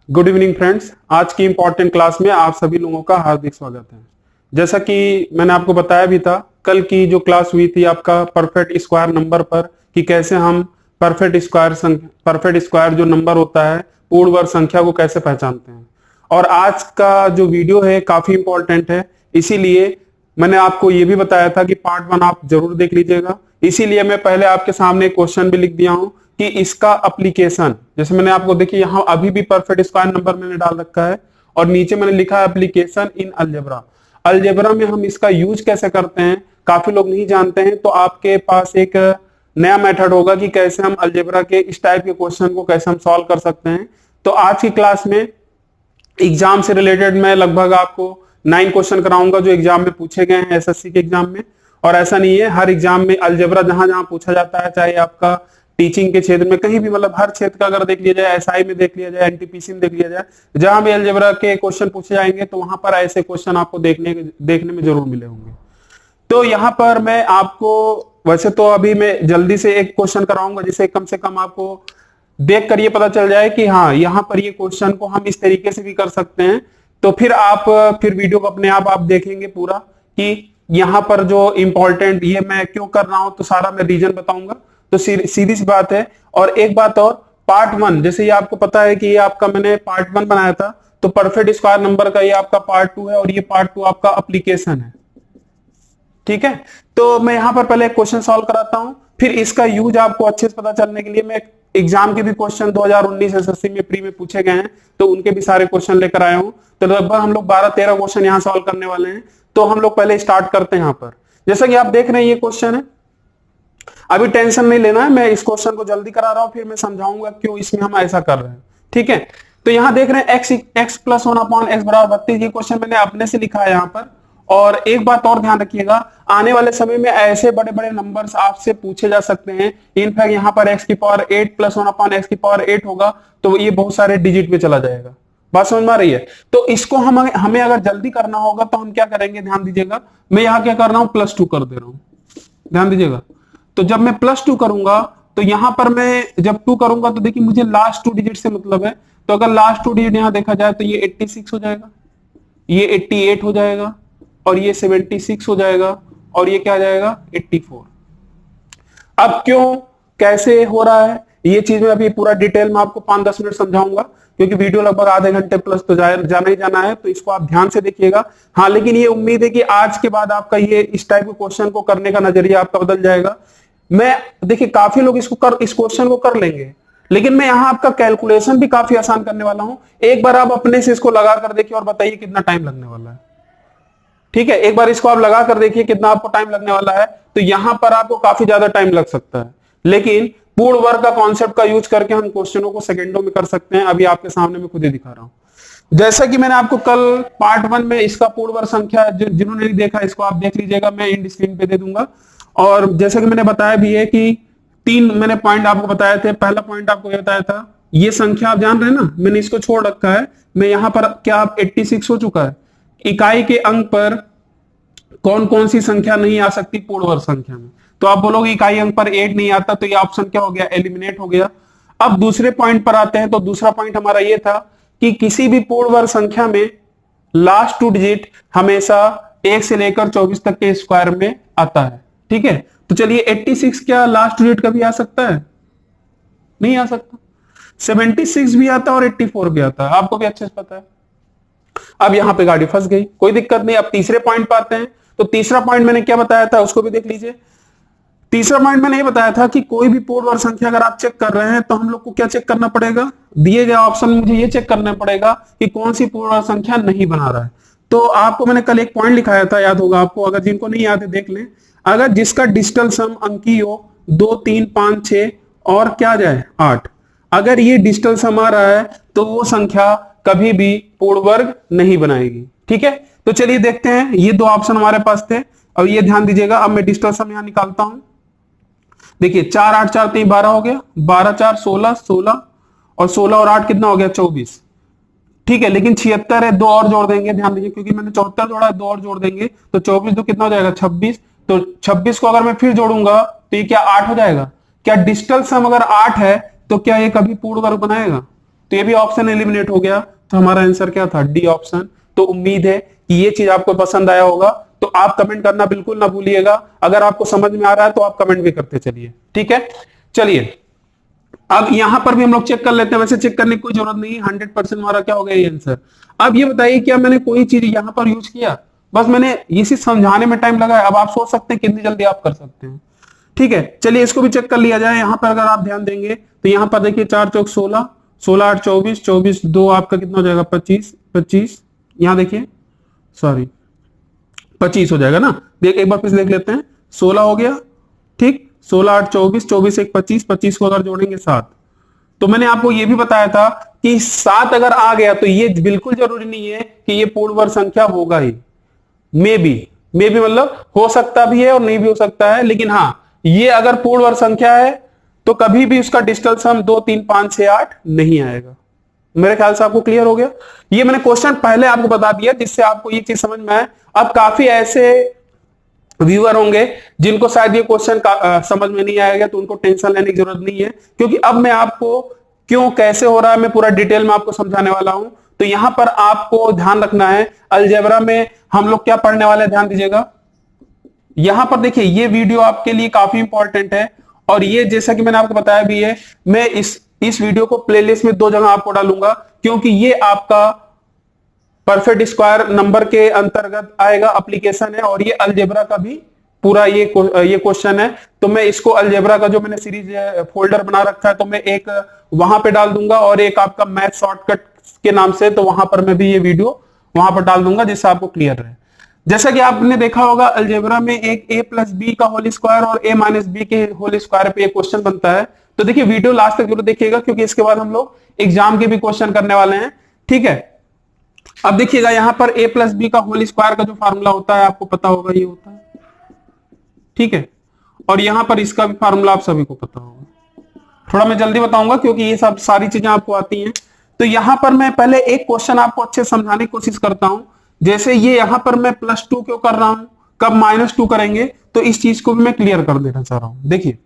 Good evening friends. आज की important class में आप सभी लोगों का हार्दिक स्वागत है। जैसा कि मैंने आपको बताया भी था, कल की जो क्लास हुई थी आपका परफेक्ट स्क्वायर नंबर पर, कि कैसे हम परफेक्ट स्क्वायर जो नंबर होता है पूर्ण वर्ग संख्या को कैसे पहचानते हैं। और आज का जो वीडियो है काफी इंपॉर्टेंट है, इसीलिए मैंने आपको ये भी बताया था कि पार्ट 1 आप जरूर देख लीजिएगा। इसीलिए मैं पहले आपके सामने क्वेश्चन भी लिख दिया हूं कि इसका एप्लीकेशन, जैसे मैंने आपको देखिए यहाँ अभी भी परफेक्ट स्क्वायर नंबर मैंने डाल रखा है और नीचे मैंने लिखा है एप्लीकेशन इन अलजेब्रा। अलजेब्रा में हम इसका यूज कैसे करते हैं काफी लोग नहीं जानते हैं, तो आपके पास एक नया मेथड होगा कि कैसे हम अलजेब्रा के इस टाइप के क्वेश्चन को कैसे हम सॉल्व कर सकते हैं। तो आज की क्लास में एग्जाम से रिलेटेड मैं लगभग आपको 9 क्वेश्चन कराऊंगा जो एग्जाम में पूछे गए हैं एसएससी के एग्जाम में। और ऐसा नहीं है, हर एग्जाम में अलजेब्रा जहां जहां पूछा जाता है, चाहे आपका टीचिंग के क्षेत्र में कहीं भी, मतलब हर क्षेत्र का अगर देख लिया जाए, एसआई में देख लिया जाए, एनटीपीसी में देख लिया जाए, जहां भी अलजेब्रा के क्वेश्चन पूछे जाएंगे तो वहां पर ऐसे क्वेश्चन आपको देखने में जरूर मिले होंगे। तो यहाँ पर मैं आपको, वैसे तो अभी मैं जल्दी से एक क्वेश्चन कराऊंगा जिसे कम से कम आपको देख कर ये पता चल जाए कि हाँ यहाँ पर ये क्वेश्चन को हम इस तरीके से भी कर सकते हैं। तो फिर वीडियो को अपने आप देखेंगे पूरा कि यहाँ पर जो इंपॉर्टेंट ये मैं क्यों कर रहा हूं, तो सारा मैं रीजन बताऊंगा। तो सीधी सी बात है। और एक बात और, पार्ट 1 जैसे ये आपको पता है कि ये आपका मैंने पार्ट 1 बनाया था, तो परफेक्ट स्क्वायर नंबर का ये आपका पार्ट 2 है और ये पार्ट 2 आपका एप्लीकेशन है। ठीक है, तो मैं यहां पर पहले एक क्वेश्चन सॉल्व कराता हूं, फिर इसका यूज आपको अच्छे से पता चलने के लिए मैं एग्जाम के भी क्वेश्चन 2019 एसएससी में प्री में पूछे गए हैं तो उनके भी सारे क्वेश्चन लेकर आया हूं। तो लगभग हम लोग 12-13 क्वेश्चन यहां सॉल्व करने वाले हैं। तो हम लोग पहले स्टार्ट करते हैं। यहां पर जैसा कि आप देख रहे हैं ये क्वेश्चन है, अभी टेंशन नहीं लेना है, मैं इस क्वेश्चन को जल्दी करा रहा हूं, फिर मैं समझाऊंगा क्यों इसमें हम ऐसा कर रहे हैं। ठीक है, तो यहां देख रहे हैं x प्लस 1/x बराबर 32। ये क्वेश्चन मैंने अपने से लिखा है यहां पर। और एक बात और ध्यान रखिएगा, आने वाले समय में ऐसे बड़े बड़े नंबर्स आपसे पूछे जा सकते हैं। इनफैक्ट यहाँ पर x की पावर 8 प्लस 1/x की पावर 8 होगा तो ये बहुत सारे डिजिट में चला जाएगा। बात समझ में आ रही है? तो इसको हमें अगर जल्दी करना होगा तो हम क्या करेंगे, ध्यान दीजिएगा। मैं यहाँ क्या कर रहा हूँ, +2 कर दे रहा हूँ, ध्यान दीजिएगा। तो जब मैं +2 करूंगा तो यहां पर मैं जब 2 करूंगा तो देखिए मुझे लास्ट 2 डिजिट से मतलब है। तो अगर लास्ट 2 डिजिट यहां देखा जाए तो ये 86 हो जाएगा, ये 88 हो जाएगा, और ये 76 हो जाएगा, और ये क्या आ जाएगा 84। अब क्यों कैसे हो रहा है ये चीज मैं अभी पूरा डिटेल में आपको 5-10 मिनट समझाऊंगा, क्योंकि वीडियो लगभग आधे घंटे प्लस तो जाना ही जाना है, तो इसको आप ध्यान से देखिएगा। हाँ, लेकिन ये उम्मीद है कि आज के बाद आपका ये इस टाइप के क्वेश्चन को करने का नजरिया आपका बदल जाएगा। मैं देखिए काफी लोग इस क्वेश्चन को कर लेंगे, लेकिन मैं यहाँ आपका कैलकुलेशन भी काफी आसान करने वाला हूं। एक बार आप अपने से इसको लगा कर देखिए और बताइए कितना टाइम लगने वाला है। ठीक है, एक बार इसको आप लगा कर देखिए कितना आपको टाइम लगने वाला है। तो यहां पर आपको काफी ज्यादा टाइम लग सकता है, लेकिन पूर्ण वर्ग का कॉन्सेप्ट का यूज करके हम क्वेश्चनों को सेकंडों में कर सकते हैं। अभी आपके सामने मैं खुद ही दिखा रहा हूं। जैसा कि मैंने आपको कल पार्ट 1 में इसका पूर्ण वर्ग संख्या, जिन्होंने नहीं देखा इसको आप देख लीजिएगा, मैं इंड स्क्रीन पे दे दूंगा। और जैसा कि मैंने बताया भी है कि 3 मैंने पॉइंट आपको बताए थे। पहला पॉइंट आपको ये बताया था, ये संख्या आप जान रहे हैं ना, मैंने इसको छोड़ रखा है। मैं यहां पर क्या आप 86 हो चुका है, इकाई के अंक पर कौन कौन सी संख्या नहीं आ सकती पूर्ण वर्ग संख्या में। तो आप बोलोगे इकाई अंक पर 8 नहीं आता, तो ये ऑप्शन क्या हो गया, एलिमिनेट हो गया। अब दूसरे पॉइंट पर आते हैं। तो दूसरा पॉइंट हमारा ये था कि किसी भी पूर्ण वर्ग संख्या में लास्ट 2 डिजिट हमेशा 1 से लेकर 24 तक के स्क्वायर में आता है। ठीक है, तो चलिए 86 क्या लास्ट डिजिट कभी आ सकता है? नहीं आ सकता। 76 भी आता है और 84 भी आता है, आपको भी अच्छे से पता है। अब यहां पे गाड़ी फंस गई, कोई दिक्कत नहीं। अब तीसरे पॉइंट पर आते हैं। तो तीसरा पॉइंट मैंने क्या बताया था उसको भी देख लीजिए। तीसरा पॉइंट मैंने ये बताया था कि कोई भी पूर्ण वर्ग संख्या अगर आप चेक कर रहे हैं तो हम लोग को क्या चेक करना पड़ेगा, दिए गए ऑप्शन में मुझे ये चेक करना पड़ेगा कि कौन सी पूर्ण वर्ग संख्या नहीं बना रहा है। तो आपको मैंने कल एक पॉइंट लिखाया था, याद होगा आपको, अगर जिनको नहीं याद है देख लें। अगर जिसका डिजिटल सम अंकी हो 2, 3, 5, 6 और क्या जाए 8, अगर ये डिजिटल सम आ रहा है तो वो संख्या कभी भी पूर्ण वर्ग नहीं बनाएगी। ठीक है, तो चलिए देखते हैं। ये 2 ऑप्शन हमारे पास थे और ये ध्यान दीजिएगा। अब मैं डिजिटल सम यहां निकालता हूं। देखिए 4, 8, 4, 3, 12 हो गया, 12, 4, 16, 16 और 16 और 8 कितना हो गया, 24। ठीक है, लेकिन 76 है, 2 और जोड़ देंगे, ध्यान दीजिए, क्योंकि मैंने 74 जोड़ा है, 2 और जोड़ देंगे तो 24 तो कितना हो जाएगा, 26। तो 26 को अगर मैं फिर जोड़ूंगा तो ये क्या 8 हो जाएगा। क्या डिजिटल सम अगर 8 है तो क्या ये कभी पूर्ण वर्ग बनाएगा? तो ये भी ऑप्शन एलिमिनेट हो गया। तो हमारा आंसर क्या था, डी ऑप्शन। तो उम्मीद है कि ये चीज आपको पसंद आया होगा। तो आप कमेंट करना बिल्कुल ना भूलिएगा। अगर आपको समझ में आ रहा है तो आप कमेंट भी करते चलिए, ठीक है। चलिए अब यहां पर भी हम लोग चेक कर लेते हैं। वैसे चेक करने की कोई जरूरत नहीं है, 100% हमारा क्या हो गया ये आंसर। अब ये बताइए क्या मैंने कोई चीज यहां पर यूज किया, बस मैंने इसी समझाने में टाइम लगाया। अब आप सोच सकते हैं कितनी जल्दी आप कर सकते हैं, ठीक है। चलिए इसको भी चेक कर लिया जाए। यहां पर अगर आप ध्यान देंगे तो यहां पर देखिए 4 चौक 16, 16 8 24, 24 2 आपका कितना हो जाएगा 25, 25 यहां देखिए सॉरी 25 हो जाएगा ना। देख एक बार फिर देख लेते हैं, 16 हो गया, ठीक, 16 8 24, 24 1 25, 25 को अगर जोड़ेंगे 7। तो मैंने आपको यह भी बताया था कि 7 अगर आ गया तो ये बिल्कुल जरूरी नहीं है कि ये पूर्ण वर्ग संख्या होगा ही। मे भी मतलब हो सकता भी है और नहीं भी हो सकता है, लेकिन हाँ ये अगर पूर्ण वर्ग संख्या है तो कभी भी उसका डिजिटल सम 2 3 5 6 8 नहीं आएगा। मेरे ख्याल से आपको क्लियर हो गया। ये मैंने क्वेश्चन पहले आपको बता दिया जिससे आपको ये चीज समझ में आए। अब काफी ऐसे व्यूअर होंगे जिनको शायद ये क्वेश्चन समझ में नहीं आएगा, तो उनको टेंशन लेने की जरूरत नहीं है, क्योंकि अब मैं आपको क्यों कैसे हो रहा है मैं पूरा डिटेल में आपको समझाने वाला हूं। तो यहां पर आपको ध्यान रखना है, अलजेब्रा में हम लोग क्या पढ़ने वाले हैं, ध्यान दीजिएगा। यहां पर देखिए ये वीडियो आपके लिए काफी इंपॉर्टेंट है, और ये जैसा कि मैंने आपको बताया भी है, मैं इस वीडियो को प्लेलिस्ट में 2 जगह आपको डालूंगा, क्योंकि ये आपका परफेक्ट स्क्वायर नंबर के अंतर्गत आएगा, एप्लीकेशन है, और ये अलजेब्रा का भी पूरा ये क्वेश्चन है। तो मैं इसको अलजेब्रा का जो मैंने सीरीज फोल्डर बना रखा है, तो मैं एक वहां पे डाल दूंगा और एक आपका मैथ शॉर्टकट के नाम से, तो वहां पर मैं भी ये वीडियो वहां पर डाल दूंगा जिससे आपको क्लियर रहे। जैसा कि आपने देखा होगा अलजेब्रा में एक a प्लस बी का होल स्क्वायर और a माइनस बी के होल स्क्वायर पे एक क्वेश्चन बनता है। तो देखिए वीडियो लास्ट तक जरूर देखिएगा, क्योंकि इसके बाद हम लोग एग्जाम के भी क्वेश्चन करने वाले हैं, ठीक है। अब देखिएगा यहां पर a प्लस बी का होल स्क्वायर का जो फार्मूला होता है आपको पता होगा, ये होता है, ठीक है। और यहां पर इसका भी फार्मूला आप सभी को पता होगा। थोड़ा मैं जल्दी बताऊंगा क्योंकि ये सब सारी चीजें आपको आती हैं। तो यहां पर मैं पहले एक क्वेश्चन आपको अच्छे समझाने की कोशिश करता हूं। जैसे ये यहां पर मैं +2 क्यों कर रहा हूं, कब -2 करेंगे, तो इस चीज को भी मैं क्लियर कर देना चाह रहा हूं। देखिए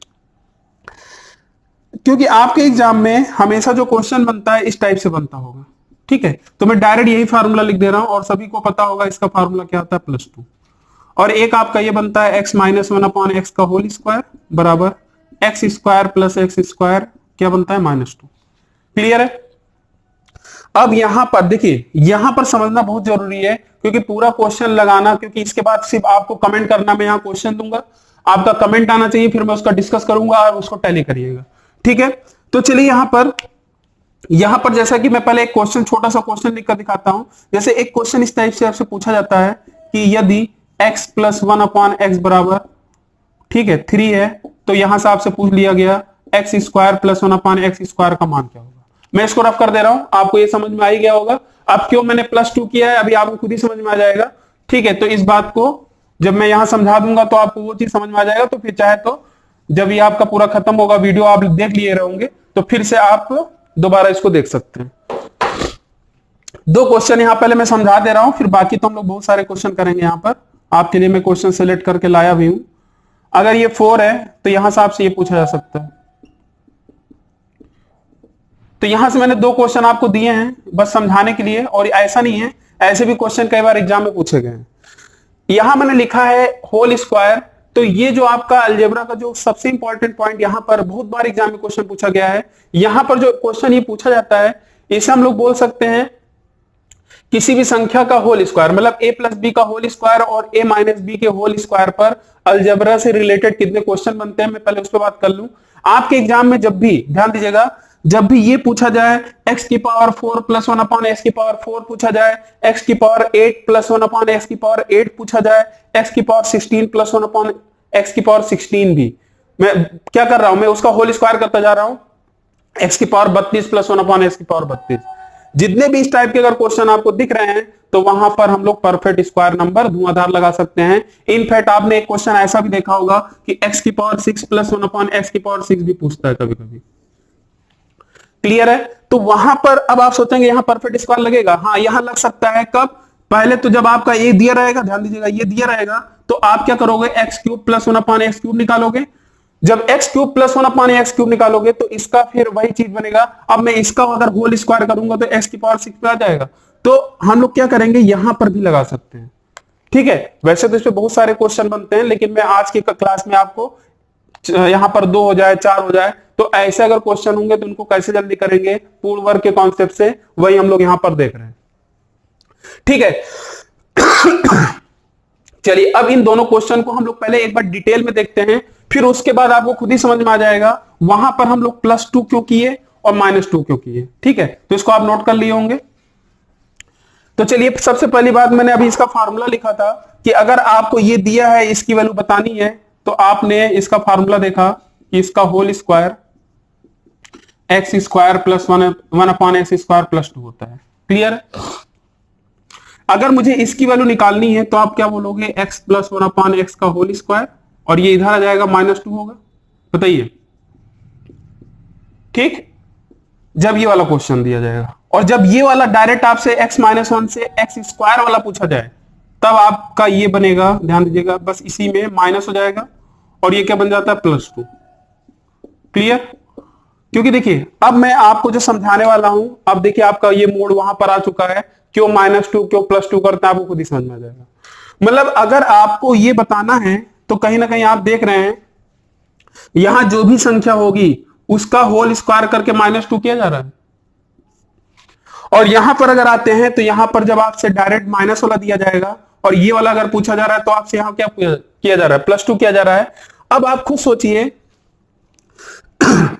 क्योंकि आपके एग्जाम में हमेशा जो क्वेश्चन बनता है इस टाइप से बनता होगा, ठीक है। तो मैं डायरेक्ट यही फार्मूला लिख दे रहा हूं और सभी को पता होगा इसका फार्मूला क्या होता है, +2। और एक आपका ये बनता है x - 1/x का होल स्क्वायर बराबर x square plus x square क्या बनता है, -2। क्लियर है। अब यहां पर देखिए, यहां पर समझना बहुत जरूरी है, क्योंकि पूरा क्वेश्चन लगाना, क्योंकि इसके बाद सिर्फ आपको कमेंट करना, मैं यहां क्वेश्चन दूंगा, आपका कमेंट आना चाहिए, फिर मैं उसका डिस्कस करूंगा और उसको टैली करिएगा, ठीक है। तो चलिए यहां पर जैसा कि मैं पहले एक क्वेश्चन, छोटा सा क्वेश्चन लिखकर दिखाता हूं। जैसे एक क्वेश्चन इस टाइप से आपसे पूछा जाता है कि यदि x + 1/x बराबर, ठीक है, 3 है, तो यहां से आपसे पूछ लिया गया x square plus 1/x square का मान क्या होगा। मैं इसको रफ कर दे रहा हूं, आपको ये समझ में आ ही गया होगा। अब क्यों मैंने +2 किया है अभी आपको खुद ही समझ में आ जाएगा, ठीक है। तो इस बात को जब मैं यहां समझा दूंगा तो आपको वो चीज समझ में आ जाएगा। तो फिर चाहे तो जब ये आपका पूरा खत्म होगा, वीडियो आप देख लिए रहेंगे, तो फिर से आप दोबारा इसको देख सकते हैं। 2 क्वेश्चन यहां पहले मैं समझा दे रहा हूं, फिर बाकी तो हम लोग बहुत सारे क्वेश्चन करेंगे। यहां पर आपके लिए मैं क्वेश्चन सेलेक्ट करके लाया भी हूं। अगर ये 4 है तो यहां से आपसे ये पूछा जा सकता है। तो यहां से मैंने 2 क्वेश्चन आपको दिए हैं बस समझाने के लिए, और ऐसा नहीं है, ऐसे भी क्वेश्चन कई बार एग्जाम में पूछे गए हैं। यहां मैंने लिखा है होल स्क्वायर। तो ये जो आपका अलजेब्रा का जो सबसे इंपॉर्टेंट पॉइंट, यहां पर बहुत बार एग्जाम में क्वेश्चन पूछा गया है। यहां पर जो क्वेश्चन ये पूछा जाता है, इसे हम लोग बोल सकते हैं किसी भी संख्या का होल स्क्वायर, मतलब a + b का होल स्क्वायर और a - b के होल स्क्वायर पर अलजेब्रा से रिलेटेड कितने क्वेश्चन बनते हैं, मैं पहले उस पर बात कर लूं। आपके एग्जाम में जब भी, ध्यान दीजिएगा, जब भी ये पूछा जाए x की पावर 4 + 1/x की पावर 4 पूछा जाए, x की पावर 8 + 1/x की पावर 8 पूछा जाए, x की पावर 16 + 1/x की पावर 16 भी, मैं क्या कर रहा हूं, मैं उसका होल स्क्वायर करता जा रहा हूं, x की पावर 32 + 1/x की पावर 32। जितने भी इस टाइप के अगर क्वेश्चन आपको दिख रहे हैं तो वहां पर हम लोग परफेक्ट स्क्वायर नंबर धुआंधार लगा सकते हैं। इनफैक्ट आपने एक क्वेश्चन ऐसा भी देखा होगा कि x की पावर 6 + 1/x की पावर 6 भी पूछता है कभी कभी। क्लियर है। तो वहां पर अब आप सोचेंगे यहां परफेक्ट स्क्वायर लगेगा, हाँ यहां लग सकता है। कब, पहले तो जब आपका ये दिया रहेगा, ध्यान दीजिएगा, ये दिया रहेगा, तो आप क्या करोगे, x³ + 1/x³ निकालोगे। जब x cube plus 1 x cube निकालोगे तो इसका फिर वही चीज बनेगा। अब मैं इसका अगर होल स्क्वायर करूंगा तो एक्स की पावर 6 पे आ जाएगा। तो हम लोग क्या करेंगे, यहां पर भी लगा सकते हैं। ठीक है, वैसे तो इस पे बहुत सारे क्वेश्चन बनते हैं, लेकिन मैं आज की क्लास में आपको यहां पर 2 हो जाए 4 हो जाए तो ऐसे अगर क्वेश्चन होंगे तो उनको कैसे जल्दी करेंगे, पूर्ण वर्ग के कॉन्सेप्ट से, वही हम लोग यहां पर देख रहे हैं। ठीक है। चलिए अब इन दोनों क्वेश्चन को हम लोग पहले एक बार डिटेल में देखते हैं, फिर उसके बाद आपको खुद ही समझ में आ जाएगा वहां पर हम लोग +2 क्यों किए और -2 क्यों किए। ठीक है, तो इसको आप नोट कर लिए होंगे। तो चलिए सबसे पहली बात, मैंने अभी इसका फार्मूला लिखा था कि अगर आपको ये दिया है, इसकी वैल्यू बतानी है, तो आपने इसका फार्मूला देखा कि इसका whole square X square plus 1/x² +2 होता है। क्लियर? अगर मुझे इसकी वैल्यू निकालनी है तो आप क्या बोलोगे, x प्लस 1/x का होल स्क्वायर, और ये इधर आ जाएगा -2 होगा। बताइए, ठीक? जब ये वाला क्वेश्चन दिया जाएगा, और जब ये वाला डायरेक्ट आपसे x-1 से x² वाला पूछा जाए, तब आपका ये बनेगा, ध्यान दीजिएगा, बस इसी में माइनस हो जाएगा और ये क्या बन जाता है, +2। क्लियर? क्योंकि देखिए अब मैं आपको जो समझाने वाला हूं, अब देखिए आपका ये मोड वहां पर आ चुका है, क्यों -2 क्यों +2 करता है आपको खुद ही समझ में आ जाएगा। मतलब अगर आपको ये बताना है तो कहीं ना कहीं आप देख रहे हैं यहां जो भी संख्या होगी उसका होल स्क्वायर करके -2 किया जा रहा है, और यहां पर अगर आते हैं तो यहां पर जब आपसे डायरेक्ट माइनस वाला दिया जाएगा और ये वाला अगर पूछा जा रहा है तो आपसे यहां क्या किया जा रहा है, +2 किया जा रहा है। अब आप खुद सोचिए,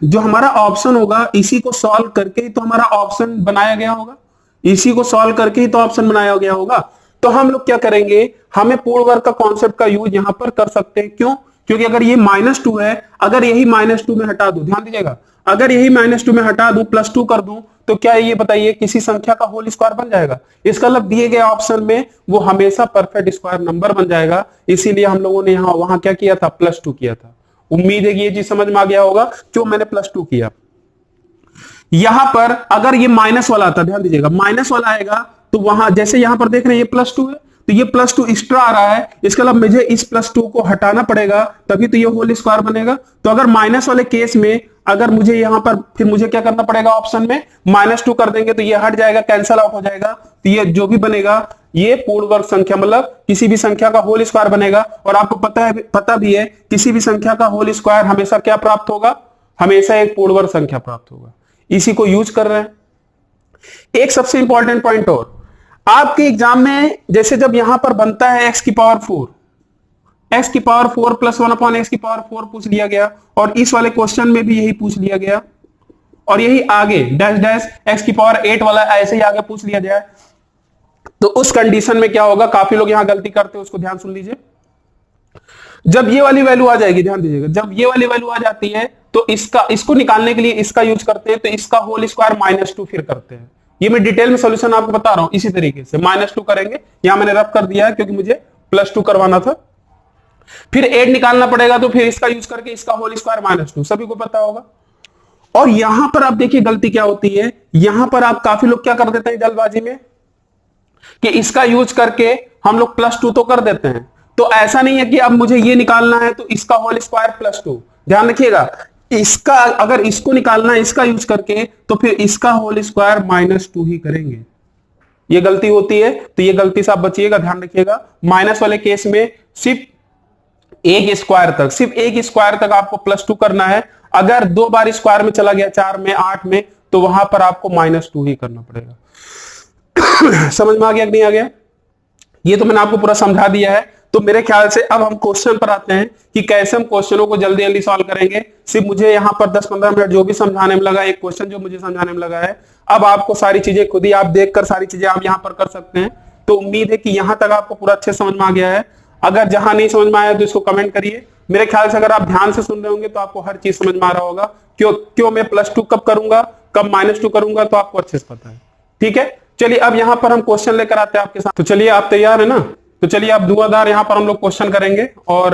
जो हमारा ऑप्शन होगा इसी को सॉल्व करके ही तो हमारा ऑप्शन बनाया गया होगा, इसी को सॉल्व करके ही तो ऑप्शन बनाया गया होगा। तो हम लोग क्या करेंगे, हमें पूर्ण वर्ग का कॉन्सेप्ट का यूज यहां पर कर सकते हैं। क्यों? क्योंकि अगर ये -2 है, अगर यही -2 में हटा दूं, ध्यान दीजिएगा, अगर यही -2 में हटा दूं, +2 कर दूं, तो क्या ये बताइए किसी संख्या का होल स्क्वायर बन जाएगा? इसका मतलब दिए गए ऑप्शन में वो हमेशा परफेक्ट स्क्वायर नंबर बन जाएगा। इसीलिए हम लोगों ने यहां वहां क्या किया था, +2 किया था। उम्मीद है कि ये चीज समझ में आ गया होगा क्यों मैंने +2 किया। यहां पर अगर ये माइनस वाला आता, ध्यान दीजिएगा, माइनस वाला आएगा तो वहां जैसे यहां पर देख रहे हैं ये +2 है, तो ये +2 एक्स्ट्रा आ रहा है, इसका मतलब मुझे इस +2 को हटाना पड़ेगा, तभी तो ये होल स्क्वायर बनेगा। तो अगर माइनस वाले केस में अगर मुझे यहां पर फिर मुझे क्या करना पड़ेगा, ऑप्शन में -2 कर देंगे तो ये हट जाएगा, कैंसल आउट हो जाएगा, तो ये जो भी बनेगा ये पूर्ण वर्ग संख्या, मतलब किसी भी संख्या का होल स्क्वायर बनेगा। और आपको पता भी है किसी भी संख्या का होल स्क्वायर हमेशा क्या प्राप्त होगा, हमेशा एक पूर्ण वर्ग संख्या प्राप्त होगा। इसी को यूज कर रहे हैं। एक सबसे इंपॉर्टेंट पॉइंट और, आपके एग्जाम में जैसे जब यहां पर बनता है x की पावर 4 प्लस 1/x² पूछ लिया गया, और इस वाले क्वेश्चन में भी यही पूछ लिया गया, और यही आगे डैश डैश x⁸ वाला ऐसे ही आगे पूछ लिया जाए, तो उस कंडीशन में क्या होगा, काफी लोग यहां गलती करते हैं, उसको ध्यान सुन लीजिए। जब ये वाली वैल्यू आ जाएगी, ध्यान दीजिएगा, जब ये वाली वैल्यू आ जाती है तो इसको निकालने के लिए इसका यूज करते हैं, तो इसका होल स्क्वायर -2 फिर करते हैं। ये मैं डिटेल में सॉल्यूशन आपको बता रहा हूं, इसी तरीके से -2 करेंगे, यहां मैंने रफ कर दिया है क्योंकि मुझे +2 करवाना था। फिर 8 निकालना पड़ेगा, तो फिर इसका यूज करके इसका होल स्क्वायर -2, सभी को पता होगा। और यहां पर आप देखिए गलती क्या होती है, यहां पर आप काफी लोग क्या कर देते हैं जल्दबाजी में, कि इसका यूज करके हम लोग +2 तो कर देते हैं। तो ऐसा नहीं है कि अब मुझे ये निकालना है तो इसका होल स्क्वायर +2, ध्यान रखिएगा, इसका अगर इसको निकालना है इसका यूज करके तो फिर इसका होल स्क्वायर -2 ही करेंगे। ये गलती होती है, तो ये गलती से आप बचिएगा, ध्यान रखिएगा। माइनस वाले केस में सिर्फ एक स्क्वायर तक आपको +2 करना है। अगर 2 बार स्क्वायर में चला गया, 4 में 8 में, तो वहां पर आपको -2 ही करना पड़ेगा। समझ में आ गया कि नहीं आ गया? ये तो मैंने आपको पूरा समझा दिया है। तो मेरे ख्याल से अब हम क्वेश्चन पर आते हैं कि कैसे हम क्वेश्चनों को जल्दी जल्दी सॉल्व करेंगे। सिर्फ मुझे यहाँ पर 10-15 मिनट जो भी समझाने में लगा, एक क्वेश्चन जो मुझे समझाने में लगा है, अब आपको सारी चीजें खुद ही आप देखकर सारी चीजें आप यहाँ पर कर सकते हैं। तो उम्मीद है कि यहाँ तक आपको पूरा अच्छे समझ में आ गया है। अगर जहां नहीं समझ में आया तो इसको कमेंट करिए। मेरे ख्याल से अगर आप ध्यान से सुन रहे होंगे तो आपको हर चीज समझ में आ रहा होगा। क्यों मैं +2 कब करूंगा, कब -2 करूंगा, तो आपको अच्छे से पता है। ठीक है, चलिए अब यहां पर हम क्वेश्चन लेकर आते हैं आपके साथ। तो चलिए, आप तैयार है ना? तो चलिए आप धुआंधार यहां पर हम लोग क्वेश्चन करेंगे। और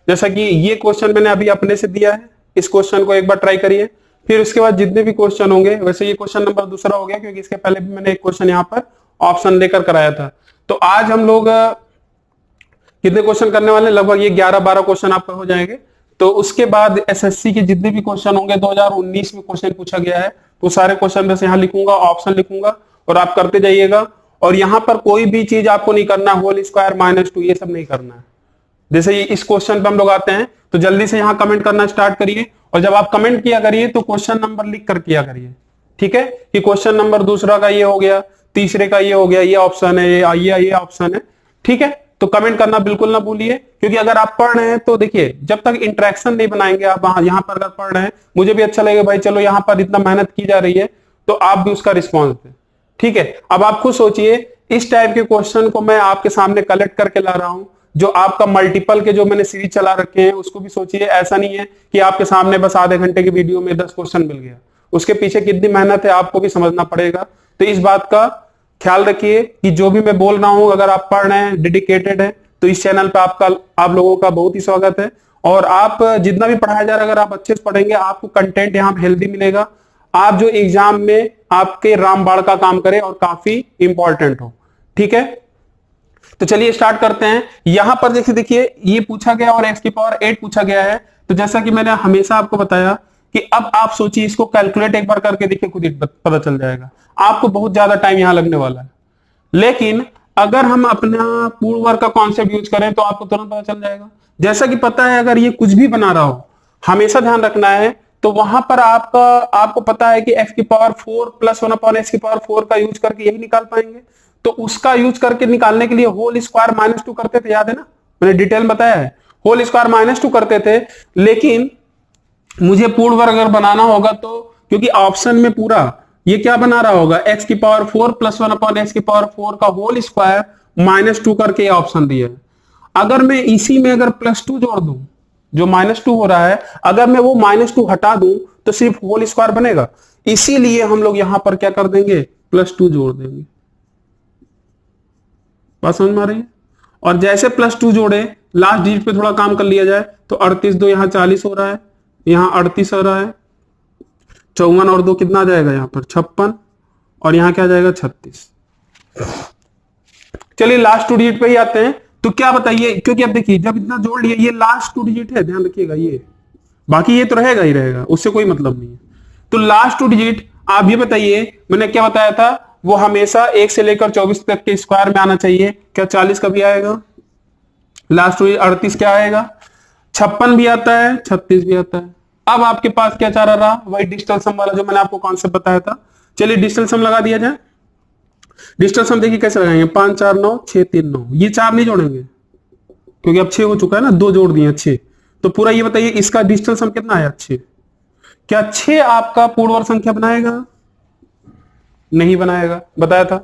जैसा कि ये क्वेश्चन मैंने अभी अपने से दिया है, इस क्वेश्चन को एक बार ट्राई करिए। फिर उसके बाद जितने भी क्वेश्चन होंगे, वैसे ये क्वेश्चन नंबर दूसरा हो गया क्योंकि इसके पहले भी मैंने एक क्वेश्चन यहाँ पर ऑप्शन लेकर कराया था। तो आज हम लोग कितने क्वेश्चन करने वाले हैं, लगभग ये 11-12 क्वेश्चन आपका हो जाएंगे। तो उसके बाद एसएससी के जितने भी क्वेश्चन होंगे 2019 में क्वेश्चन पूछा गया है, तो सारे क्वेश्चन बस यहाँ लिखूंगा, ऑप्शन लिखूंगा और आप करते जाइएगा। और यहाँ पर कोई भी चीज आपको नहीं करना, होल स्क्वायर -2 ये सब नहीं करना है। जैसे ये इस क्वेश्चन पे हम लोग आते हैं तो जल्दी से यहाँ कमेंट करना स्टार्ट करिए, और जब आप कमेंट किया करिए तो क्वेश्चन नंबर लिख कर किया करिए, ठीक है, कि क्वेश्चन नंबर दूसरा का ये हो गया, तीसरे का ये हो गया, ये ऑप्शन है, ये ऑप्शन है, ठीक है। तो कमेंट करना बिल्कुल ना भूलिए, क्योंकि अगर आप पढ़ रहे हैं तो देखिए जब तक इंटरेक्शन नहीं बनाएंगे आप यहाँ पर अगर पढ़ रहे हैं, मुझे भी अच्छा लगेगा भाई चलो यहाँ पर इतना मेहनत की जा रही है तो आप भी उसका रिस्पॉन्स दें, ठीक है। अब आप खुद सोचिए, इस टाइप के क्वेश्चन को मैं आपके सामने कलेक्ट करके ला रहा हूं, जो आपका मल्टीपल के जो मैंने सीरीज चला रखे हैं उसको भी सोचिए। ऐसा नहीं है कि आपके सामने बस आधे घंटे की वीडियो में 10 क्वेश्चन मिल गया, उसके पीछे कितनी मेहनत है आपको भी समझना पड़ेगा। तो इस बात का ख्याल रखिए कि जो भी मैं बोल रहा हूं, अगर आप पढ़ रहे हैं, डेडिकेटेड है, तो इस चैनल पे आप लोगों का बहुत ही स्वागत है। और आप जितना भी पढ़ाया जा रहा है, अगर आप अच्छे से पढ़ेंगे आपको कंटेंट यहाँ हेल्दी मिलेगा, आप जो एग्जाम में आपके रामबाण का काम करे और काफी इंपॉर्टेंट हो, ठीक है। तो चलिए स्टार्ट करते हैं। यहां पर देखिए ये पूछा गया और x की पावर 8 पूछा गया है। तो जैसा कि मैंने हमेशा आपको बताया कि अब आप सोचिए, इसको कैलकुलेट एक बार करके देखिए, खुद ही पता चल जाएगा, आपको बहुत ज्यादा टाइम यहां लगने वाला है। लेकिन अगर हम अपना पूर्ण वर्ग का कॉन्सेप्ट यूज करें तो आपको तुरंत पता चल जाएगा। जैसा कि पता है, अगर ये कुछ भी बना रहा हो, हमेशा ध्यान रखना है, तो वहां पर आपको पता है कि x की पावर 4 प्लस 1/x की पावर 4 का यूज करके यही निकाल पाएंगे। तो उसका यूज करके निकालने के लिए होल स्क्वायर -2 करते थे, याद है ना, मैंने डिटेल में बताया है, होल स्क्वायर -2 करते थे। लेकिन मुझे पूर्ण वर्ग अगर बनाना होगा तो, क्योंकि ऑप्शन में पूरा ये क्या बना रहा होगा, x की पावर 4 प्लस 1/x की पावर 4 का होल स्क्वायर -2 करके ऑप्शन दिया है। अगर मैं इसी में अगर +2 जोड़ दूं, जो -2 हो रहा है, अगर मैं वो -2 हटा दूं तो सिर्फ होल स्क्वायर बनेगा। इसीलिए हम लोग यहां पर क्या कर देंगे, +2 जोड़ देंगे। बात समझ में आ रही है। और जैसे +2 जोड़े, लास्ट डिजिट पे थोड़ा काम कर लिया जाए, तो 38 2 यहाँ 40 हो रहा है, यहाँ 38 हो रहा है, 54 और 2 कितना आ जाएगा, यहाँ पर 56, और यहाँ क्या आ जाएगा 36। चलिए लास्ट 2 डिजिट पे ही आते हैं। तो क्या बताइए, क्योंकि अब देखिए जब इतना जोड़ लिया, ये लास्ट 2 डिजिट है, ध्यान रखिएगा, ये बाकी ये तो रहेगा ही रहेगा, उससे कोई मतलब नहीं है। तो लास्ट 2 डिजिट आप ये बताइए, मैंने क्या बताया था, वो हमेशा 1 से लेकर 24 तक के स्क्वायर में आना चाहिए। क्या 40 का भी आएगा, लास्ट 38 क्या आएगा, 56 भी आता है, 36 भी आता है। अब आपके पास क्या चाह रहा, वही डिजिटल सम वाला जो मैंने आपको कॉन्सेप्ट बताया था। चलिए डिजिटल सम लगा दिया जाए। डिजिटल सम देखिए कैसे लगाएंगे, 5 4 9 6 3 9, ये 4 नहीं जोड़ेंगे क्योंकि अब 6 हो चुका है ना, 2 जोड़ दिए 6। तो पूरा ये बताइए इसका डिजिटल सम कितना आया, 6। क्या 6 आपका पूर्ण वर्ग संख्या बनाएगा, नहीं बनाएगा, बताया था।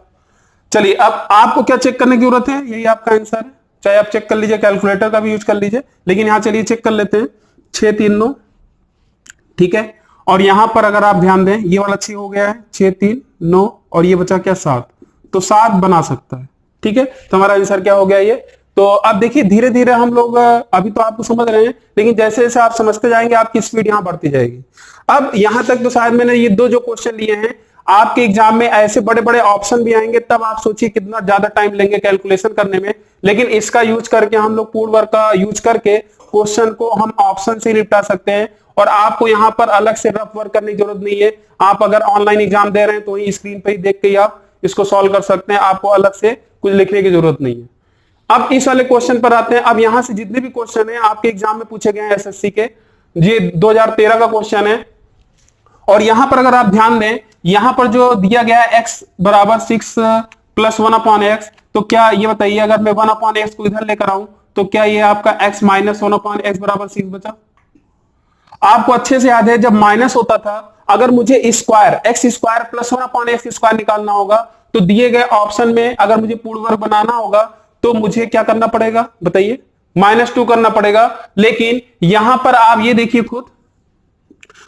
चलिए अब आपको क्या चेक करने की जरूरत है, यही आपका आंसर है। चाहे आप चेक कर लीजिए, कैलकुलेटर का भी यूज कर लीजिए, लेकिन यहां चलिए चेक कर लेते हैं। 6 3 9, ठीक है। और यहां पर अगर आप ध्यान दें, ये वाला 6 हो गया है, 6 3 9, और ये बचा क्या 7, तो 7 बना सकता है, ठीक है। तो हमारा आंसर क्या हो गया ये। तो अब देखिए धीरे धीरे हम लोग, अभी तो आपको समझ रहे हैं, लेकिन जैसे जैसे आप समझते जाएंगे आपकी स्पीड यहां बढ़ती जाएगी। अब यहां तक तो शायद मैंने ये 2 जो क्वेश्चन लिए हैं, आपके एग्जाम में ऐसे बड़े बड़े ऑप्शन भी आएंगे, तब आप सोचिए कितना ज्यादा टाइम लेंगे कैलकुलेशन करने में। लेकिन इसका यूज करके हम लोग पूर्ण वर्ग का यूज करके क्वेश्चन को हम ऑप्शन से निपटा सकते हैं, और आपको यहाँ पर अलग से रफ वर्क करने की जरूरत नहीं है। आप अगर ऑनलाइन एग्जाम दे रहे हैं तो वही स्क्रीन पे ही देख के ही आप इसको सॉल्व कर सकते हैं, आपको अलग से कुछ लिखने की जरूरत नहीं है। अब इस वाले क्वेश्चन पर आते हैं। अब यहां से जितने भी क्वेश्चन हैं आपके एग्जाम में पूछे गए हैं एसएससी के, ये 2013 का क्वेश्चन है। और यहां पर अगर आप ध्यान दें, यहां पर जो दिया गया है x बराबर 6 प्लस 1/x, तो क्या ये बताइए, अगर मैं 1/x को इधर लेकर आऊं तो क्या ये आपका x माइनस 1/x बराबर 6 बचा। आपको अच्छे से याद है जब माइनस होता था, अगर मुझे square x square plus 1/x square निकालना होगा, तो दिए गए ऑप्शन में अगर मुझे पूर्ण वर्ग बनाना होगा तो मुझे क्या करना पड़ेगा, बताइए, -2 करना पड़ेगा। लेकिन यहां पर आप ये देखिए खुद,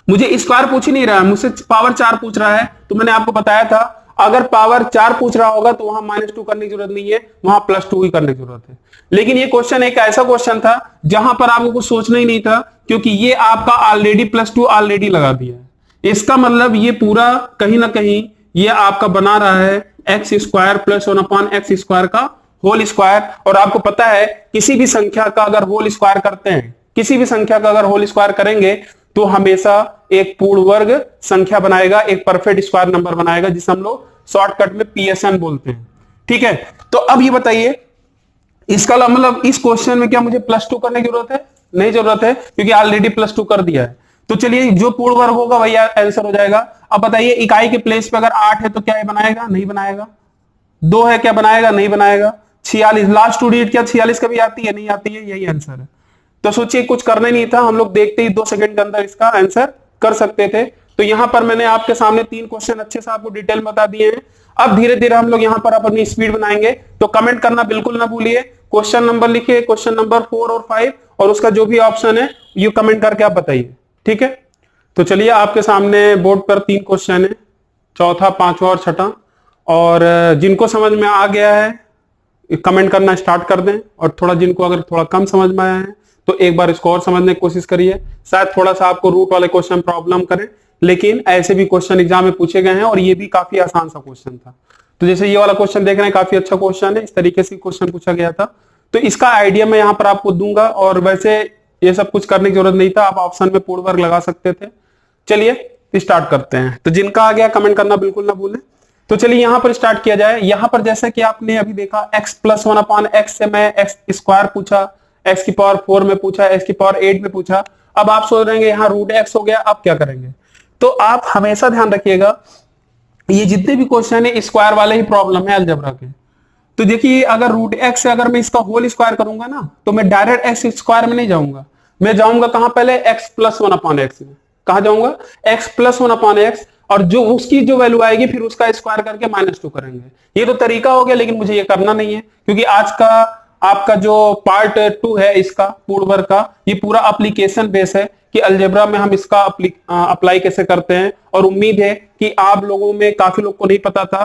मुझे स्क्वायर पूछ ही नहीं रहा है, मुझसे पावर 4 पूछ रहा है। तो मैंने आपको बताया था अगर पावर 4 पूछ रहा होगा तो वहां -2 करने की जरूरत नहीं है, वहां +2 ही करने की जरूरत है। लेकिन ये क्वेश्चन एक ऐसा क्वेश्चन था जहां पर आपको कुछ सोचना ही नहीं था, क्योंकि ये आपका ऑलरेडी +2 ऑलरेडी लगा दिया है। इसका मतलब ये पूरा कहीं ना कहीं ये आपका बना रहा है x square plus 1/x square का होल स्क्वायर। और आपको पता है किसी भी संख्या का अगर होल स्क्वायर करते हैं किसी भी संख्या का अगर होल स्क्वायर करेंगे तो हमेशा एक पूर्ण वर्ग संख्या बनाएगा, एक परफेक्ट स्क्वायर नंबर बनाएगा, जिसे हम लोग शॉर्टकट में पीएसएन बोलते हैं। ठीक है, तो अब ये बताइए इसका मतलब इस क्वेश्चन में क्या मुझे +2 करने की जरूरत है? नहीं जरूरत है, क्योंकि ऑलरेडी +2 कर दिया है। तो चलिए जो पूर्ण वर्ग होगा वही आंसर हो जाएगा। अब बताइए इकाई के प्लेस पे अगर 8 है तो क्या ये बनाएगा? नहीं बनाएगा। 2 है क्या बनाएगा? नहीं बनाएगा। 46 लास्ट 2 डिजिट क्या 46 कभी आती है? नहीं आती है, यही आंसर है। तो सोचिए कुछ करना नहीं था, हम लोग देखते ही 2 सेकंड के अंदर इसका आंसर कर सकते थे। तो यहां पर मैंने आपके सामने 3 क्वेश्चन अच्छे से आपको डिटेल बता दिए हैं। अब धीरे धीरे हम लोग यहां पर अपनी स्पीड बनाएंगे, तो कमेंट करना बिल्कुल ना भूलिए। क्वेश्चन नंबर लिखिए, क्वेश्चन नंबर 4 और 5, और उसका जो भी ऑप्शन है ये कमेंट करके आप बताइए। ठीक है, तो चलिए आपके सामने बोर्ड पर 3 क्वेश्चन है, चौथा, पांचवा और छठा। और जिनको समझ में आ गया है कमेंट करना स्टार्ट कर दें, और थोड़ा जिनको अगर थोड़ा कम समझ में आया है तो एक बार इसको और समझने की कोशिश करिए। शायद थोड़ा सा आपको रूट वाले क्वेश्चन प्रॉब्लम करें, लेकिन ऐसे भी क्वेश्चन एग्जाम में पूछे गए हैं और ये भी काफी आसान सा क्वेश्चन था। तो जैसे ये वाला क्वेश्चन देख रहे हैं, काफी अच्छा क्वेश्चन है, इस तरीके से क्वेश्चन पूछा गया था। तो इसका आइडिया मैं यहाँ पर आपको दूंगा, और वैसे ये सब कुछ करने की जरूरत नहीं था, आप ऑप्शन में पूर्ण वर्ग लगा सकते थे। चलिए स्टार्ट करते हैं। तो जिनका आ गया कमेंट करना बिल्कुल ना भूलें। तो चलिए यहां पर स्टार्ट किया जाए। यहां पर जैसे कि आपने अभी देखा x+1/x से मैं x स्क्वायर पूछा, x⁴ में पूछा, x⁴ में पूछा। अब आप सोच रहे हैं यहाँ √x हो गया, अब क्या करेंगे? तो आप हमेशा ध्यान रखिएगा ये जितने भी क्वेश्चन है स्क्वायर वाले ही प्रॉब्लम है अलजेब्रा के। तो देखिए अगर √x से अगर मैं इसका होल स्क्वायर करूंगा ना, तो मैं डायरेक्ट x स्क्वायर में नहीं जाऊंगा, मैं जाऊंगा कहां? पहले x+1/x में। कहा जाऊंगा? x+1/x, और जो उसकी जो वैल्यू आएगी फिर उसका स्क्वायर करके -2 करेंगे। ये तो तरीका हो गया, लेकिन मुझे ये करना नहीं है, क्योंकि आज का आपका जो पार्ट 2 है इसका पूर्ण वर्ग का, ये पूरा एप्लीकेशन बेस है कि अलजेब्रा में हम इसका अप्लाई कैसे करते हैं। और उम्मीद है कि आप लोगों में काफी लोग को नहीं पता था,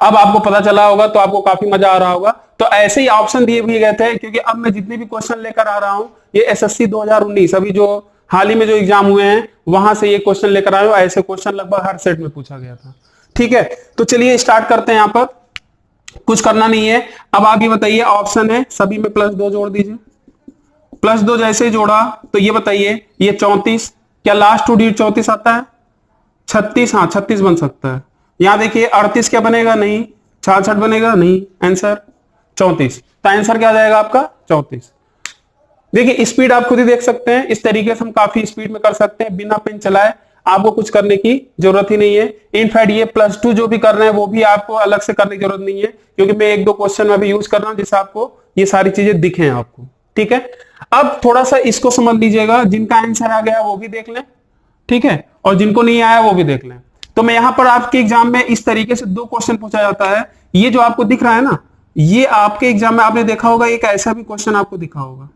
अब आपको पता चला होगा, तो आपको काफी मजा आ रहा होगा। तो ऐसे ही ऑप्शन दिए भी गए थे, क्योंकि अब मैं जितने भी क्वेश्चन लेकर आ रहा हूं ये एसएससी 2019 अभी जो हाल ही में जो एग्जाम हुए हैं वहां से ये क्वेश्चन लेकर आए हो। ऐसे क्वेश्चन लगभग हर सेट में पूछा गया था। ठीक है, तो चलिए स्टार्ट करते हैं। यहां पर कुछ करना नहीं है। अब आप ये बताइए, ऑप्शन है सभी में +2 जोड़ दीजिए। +2 जैसे ही जोड़ा तो ये बताइए ये 34, क्या लास्ट 2 डिजिट 34 आता है? 36, हाँ 36 बन सकता है। यहां देखिए 38 क्या बनेगा? नहीं। 66 बनेगा? नहीं। आंसर 34। तो आंसर क्या आ जाएगा आपका? 34। देखिए स्पीड आप खुद ही देख सकते हैं, इस तरीके से हम काफी स्पीड में कर सकते हैं बिना पेन चलाए। आपको कुछ करने की जरूरत ही नहीं है। इनफैक्ट ये +2 जो भी कर रहे हैं वो भी आपको अलग से करने की जरूरत नहीं है, क्योंकि मैं 1-2 क्वेश्चन में भी यूज कर रहा हूं जिससे आपको ये सारी चीजें दिखे आपको। ठीक है, अब थोड़ा सा इसको समझ लीजिएगा, जिनका आंसर आ गया वो भी देख लें। ठीक है, और जिनको नहीं आया वो भी देख लें। तो मैं यहां पर आपके एग्जाम में इस तरीके से 2 क्वेश्चन पूछा जाता है। ये जो आपको दिख रहा है ना, ये आपके एग्जाम में आपने देखा होगा एक ऐसा भी क्वेश्चन आपको दिखा होगा,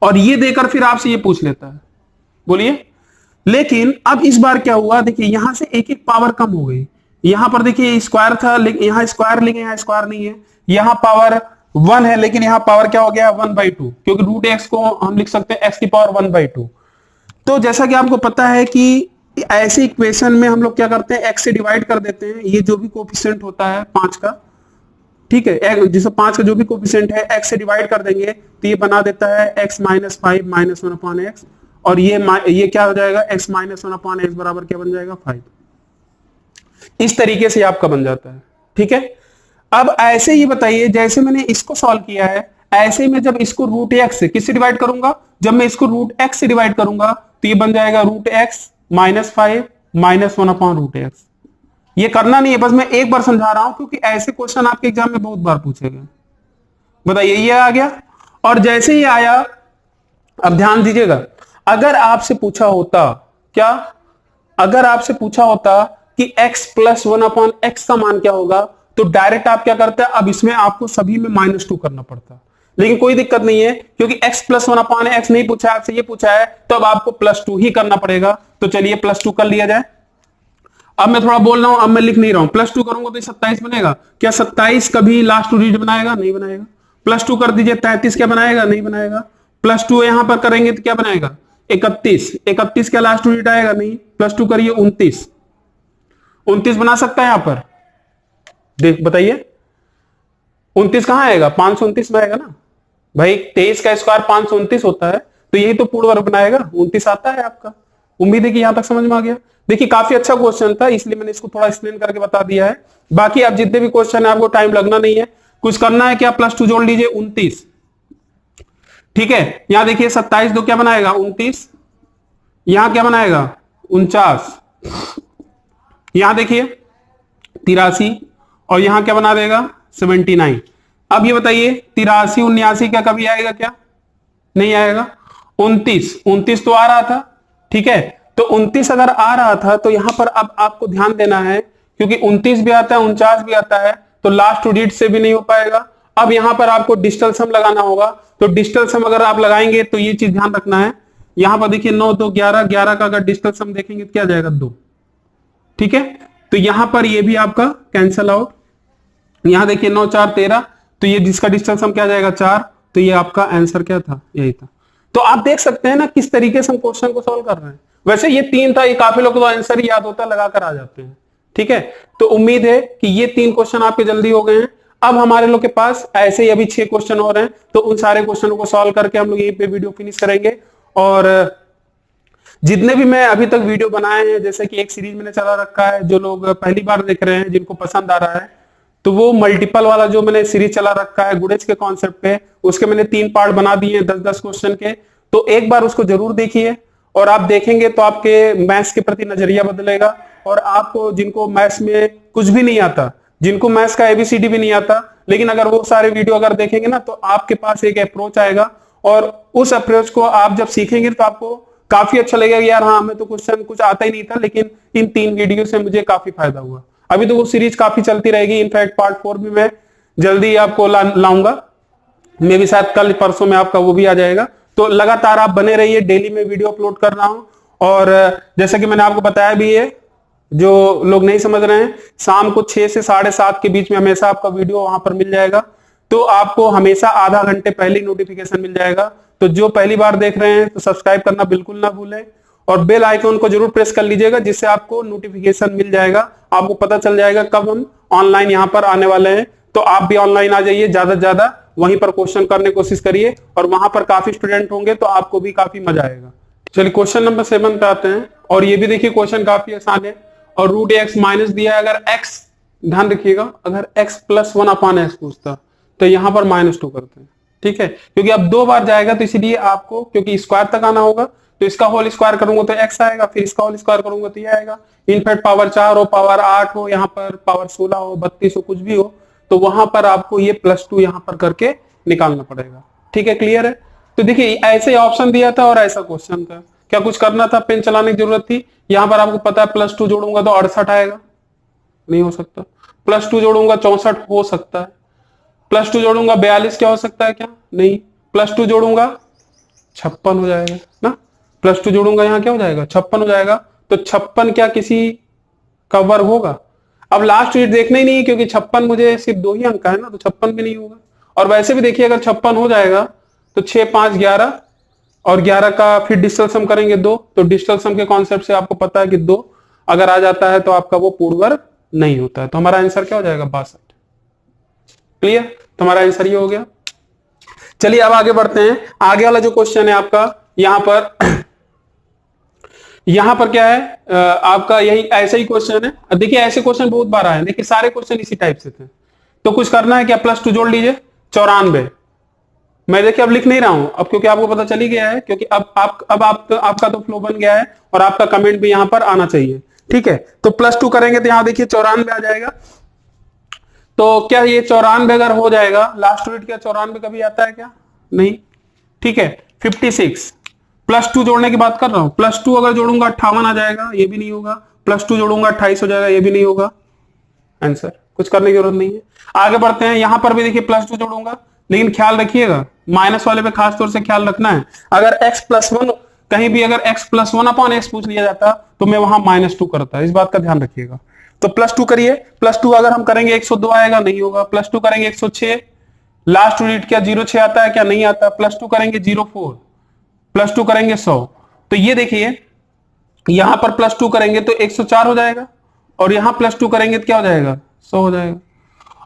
और ये देकर फिर आपसे ये पूछ लेता है। बोलिए। लेकिन अब इस बार क्या हुआ, देखिए यहां से एक एक पावर कम हो गई। यहां पर देखिए स्क्वायर था, लेकिन यहां स्क्वायर, लेकिन यहां स्क्वायर नहीं है। यहां पावर 1 है, लेकिन यहां पावर क्या हो गया? 1/2, क्योंकि √x को हम लिख सकते हैं x⁴1/2। तो जैसा कि आपको पता है कि ऐसे इक्वेशन में हम लोग क्या करते हैं, x से डिवाइड कर देते हैं। ये जो भी कोफिशिएंट होता है 5 का, ठीक है, जिसे 5 का जो भी कोफिशिएंट है x से डिवाइड कर देंगे तो ये बना देता है x - 5 - 1/x, और ये क्या हो जाएगा? x - 1/x बराबर क्या बन जाएगा? 5। इस तरीके से आपका बन जाता है। ठीक है, अब ऐसे ही बताइए, जैसे मैंने इसको सॉल्व किया है, ऐसे ही मैं जब इसको √x से किससे डिवाइड करूंगा? जब मैं इसको √x से डिवाइड करूंगा तो ये बन जाएगा √x - 5 - 1/√x। ये करना नहीं है, बस मैं एक बार समझा रहा हूं, क्योंकि ऐसे क्वेश्चन आपके एग्जाम में बहुत बार पूछे गए। बताइए ये आ गया। और जैसे ही आया, अब ध्यान दीजिएगा, अगर आपसे पूछा होता, क्या अगर आपसे पूछा होता कि x+1/x का मान क्या होगा, तो डायरेक्ट आप क्या करते हैं? अब इसमें आपको सभी में -2 करना पड़ता, लेकिन कोई दिक्कत नहीं है, क्योंकि x+1/x नहीं पूछा है, आपसे ये पूछा है, तो अब आपको +2 ही करना पड़ेगा। तो चलिए +2 कर लिया जाए। अब मैं थोड़ा बोल रहा हूं, अब मैं लिख नहीं रहा हूं। +2 करूंगा तो 27 बनेगा। क्या 27 कभी लास्ट 2 डिजिट बनाएगा? नहीं बनाएगा। +2 कर दीजिए, 33 क्या बनाएगा? नहीं बनाएगा। +2 यहां पर करेंगे तो क्या बनाएगा? 31। 31 क्या लास्ट 2 डिजिट आएगा? नहीं। +2 करिए, 29। 29 बना सकता है यहां पर? देख बताइए 29 कहां आएगा? 529 में आएगा ना। भाई 23 का स्क्वायर 529 होता है, तो यही तो पूर्ण वर्ग बनाएगा, 29 आता है आपका। उम्मीद है कि यहां तक समझ में आ गया। देखिए काफी अच्छा क्वेश्चन था, इसलिए मैंने इसको थोड़ा एक्सप्लेन करके बता दिया है। बाकी अब जितने भी क्वेश्चन है आपको टाइम लगना नहीं है, कुछ करना है क्या, +2 जोड़ लीजिए 29। ठीक है, यहां देखिए 27 दो क्या बनाएगा 29, यहां क्या बनाएगा 49, यहां देखिए 83, और यहां क्या बना देगा 79। अब ये बताइए 83 79 क्या कभी आएगा क्या, नहीं आएगा। 29 तो आ रहा था, ठीक है, तो 29 अगर आ रहा था तो यहां पर अब आपको ध्यान देना है, क्योंकि 29 भी आता है 49 भी आता है, तो लास्ट टू डिजिट से भी नहीं हो पाएगा। अब यहां पर आपको डिजिटल सम लगाना होगा, तो डिजिटल सम अगर आप लगाएंगे तो ये चीज ध्यान रखना है, यहां पर देखिए 9 2 11, 11 का अगर डिजिटल सम देखेंगे तो क्या जाएगा 2, ठीक है, तो यहां पर ये भी आपका कैंसल आउट। यहां देखिए 9 4 13, तो ये जिसका डिजिटल सम क्या जाएगा 4, तो ये आपका आंसर क्या था, यही था। तो आप देख सकते हैं ना किस तरीके से हम क्वेश्चन को सॉल्व कर रहे हैं। वैसे ये 3 था, ये काफी लोग तो आंसर ही याद होता है लगाकर आ जाते हैं, ठीक है। तो उम्मीद है कि ये 3 क्वेश्चन आपके जल्दी हो गए हैं। अब हमारे लोग के पास ऐसे ही अभी 6 क्वेश्चन और हैं, तो उन सारे क्वेश्चनों को सॉल्व करके हम लोग यहीं पे वीडियो फिनिश करेंगे। और जितने भी मैं अभी तक वीडियो बनाए हैं, जैसे कि एक सीरीज मैंने चला रखा है, जो लोग पहली बार देख रहे हैं जिनको पसंद आ रहा है, तो वो मल्टीपल वाला जो मैंने सीरीज चला रखा है गुणज के कॉन्सेप्ट पे, उसके मैंने 3 पार्ट बना दिए हैं 10-10 क्वेश्चन के। तो एक बार उसको जरूर देखिए, और आप देखेंगे तो आपके मैथ्स के प्रति नजरिया बदलेगा। और आपको जिनको मैथ्स में कुछ भी नहीं आता, जिनको मैथ्स का एबीसीडी भी नहीं आता, लेकिन अगर वो सारे वीडियो अगर देखेंगे ना, तो आपके पास एक अप्रोच आएगा, और उस अप्रोच को आप जब सीखेंगे तो आपको काफी अच्छा लगेगा कि यार हाँ, हमें तो क्वेश्चन कुछ आता ही नहीं था, लेकिन इन 3 वीडियो से मुझे काफी फायदा हुआ। अभी तो वो सीरीज काफी चलती रहेगी, इनफैक्ट पार्ट 4 भी मैं जल्दी आपको लाऊंगा, मे भी शायद कल परसों में आपका वो भी आ जाएगा। तो लगातार आप बने रहिए, डेली मैं वीडियो अपलोड कर रहा हूं। और जैसे कि मैंने आपको बताया भी है, जो लोग नहीं समझ रहे हैं, शाम को 6 से 7:30 के बीच में हमेशा आपका वीडियो वहां पर मिल जाएगा, तो आपको हमेशा आधा घंटे पहले नोटिफिकेशन मिल जाएगा। तो जो पहली बार देख रहे हैं तो सब्सक्राइब करना बिल्कुल ना भूलें, और बेल आइकन को जरूर प्रेस कर लीजिएगा, जिससे आपको नोटिफिकेशन मिल जाएगा, आपको पता चल जाएगा कब हम ऑनलाइन यहाँ पर आने वाले हैं। तो आप भी ऑनलाइन आ जाइए, ज्यादा से ज्यादा वहीं पर क्वेश्चन करने की कोशिश करिए, और वहां पर काफी स्टूडेंट होंगे तो आपको भी काफी मजा आएगा। चलिए क्वेश्चन नंबर 7 पे आते हैं, और ये भी देखिए क्वेश्चन काफी आसान है। और √x माइनस दिया है, अगर x, ध्यान रखिएगा, अगर x + 1/x पूछता तो यहां पर -2 करते हैं, ठीक है, क्योंकि अब 2 बार जाएगा, तो इसलिए आपको, क्योंकि स्क्वायर तक आना होगा, तो इसका होल स्क्वायर करूंगा तो x आएगा, फिर इसका होल स्क्वायर करूंगा तो ये आएगा। इनफैक्ट पावर 4 हो, पावर 8 हो, यहाँ पर पावर 16 हो, 32 हो, कुछ भी हो, तो वहां पर आपको ये +2 यहां पर करके निकालना पड़ेगा, ठीक है, क्लियर है। तो देखिए ऐसे ऑप्शन दिया था और ऐसा क्वेश्चन था, क्या कुछ करना था, पेन चलाने की जरूरत थी। यहां पर आपको पता है +2 जोड़ूंगा तो 68 आएगा, नहीं हो सकता। +2 जोड़ूंगा 64 हो सकता है। +2 जोड़ूंगा 42 क्या हो सकता है, क्या नहीं। +2 जोड़ूंगा 56 हो जाएगा ना, +2 जोड़ूंगा यहाँ क्या हो जाएगा 56 हो जाएगा। तो 56 क्या किसी का वर्ग होगा। अब लास्ट यूनिट देखना ही नहीं है, क्योंकि 56 मुझे सिर्फ 2 ही अंक का है ना, तो 56 भी नहीं होगा। और वैसे भी देखिए अगर 56 हो जाएगा तो 6 5 11, और 11 का फिर डिजिटल सम करेंगे 2, तो डिजिटल सम के कॉन्सेप्ट से आपको पता है कि 2 अगर आ जाता है तो आपका वो पूर्ण वर्ग नहीं होता है। तो हमारा आंसर क्या हो जाएगा 62। क्लियर, तो हमारा आंसर ये हो गया। चलिए अब आगे बढ़ते हैं। आगे वाला जो क्वेश्चन है आपका यहां पर क्या है, आपका यही ऐसा ही क्वेश्चन है। देखिए ऐसे क्वेश्चन बहुत बार आए, देखिए सारे क्वेश्चन इसी टाइप से थे। तो कुछ करना है क्या, +2 जोड़ लीजिए 94। मैं देखिए अब लिख नहीं रहा हूं अब, क्योंकि आपको पता चली गया है, क्योंकि आपका तो फ्लो बन गया है, और आपका कमेंट भी यहां पर आना चाहिए, ठीक है। तो +2 करेंगे तो यहां देखिए 94 आ जाएगा। तो क्या ये 94 अगर हो जाएगा, लास्ट यूनिट क्या 94 कभी आता है क्या, नहीं, ठीक है। 56 +2 जोड़ने की बात कर रहा हूं, +2 अगर जोड़ूंगा 58 आ जाएगा, ये भी नहीं होगा। +2 जोड़ूंगा 28 हो जाएगा, ये भी नहीं होगा। आंसर कुछ करने की जरूरत नहीं है। आगे बढ़ते हैं, यहां पर भी देखिए +2 जोड़ूंगा, लेकिन ख्याल रखिएगा माइनस वाले पे खास तौर से ख्याल रखना है। अगर x + 1 कहीं भी अगर x + 1/x पूछ लिया जाता तो मैं वहां -2 करता, इस बात का ध्यान रखिएगा। तो +2 करिए, +2 अगर हम करेंगे 102 आएगा, नहीं होगा। +2 करेंगे 106, लास्ट यूनिट क्या 06 आता है क्या, नहीं आता। +2 करेंगे 04, +2 करेंगे 100। तो ये देखिए यहां पर +2 करेंगे तो 104 हो जाएगा, और यहां +2 करेंगे तो क्या हो जाएगा 100 हो जाएगा।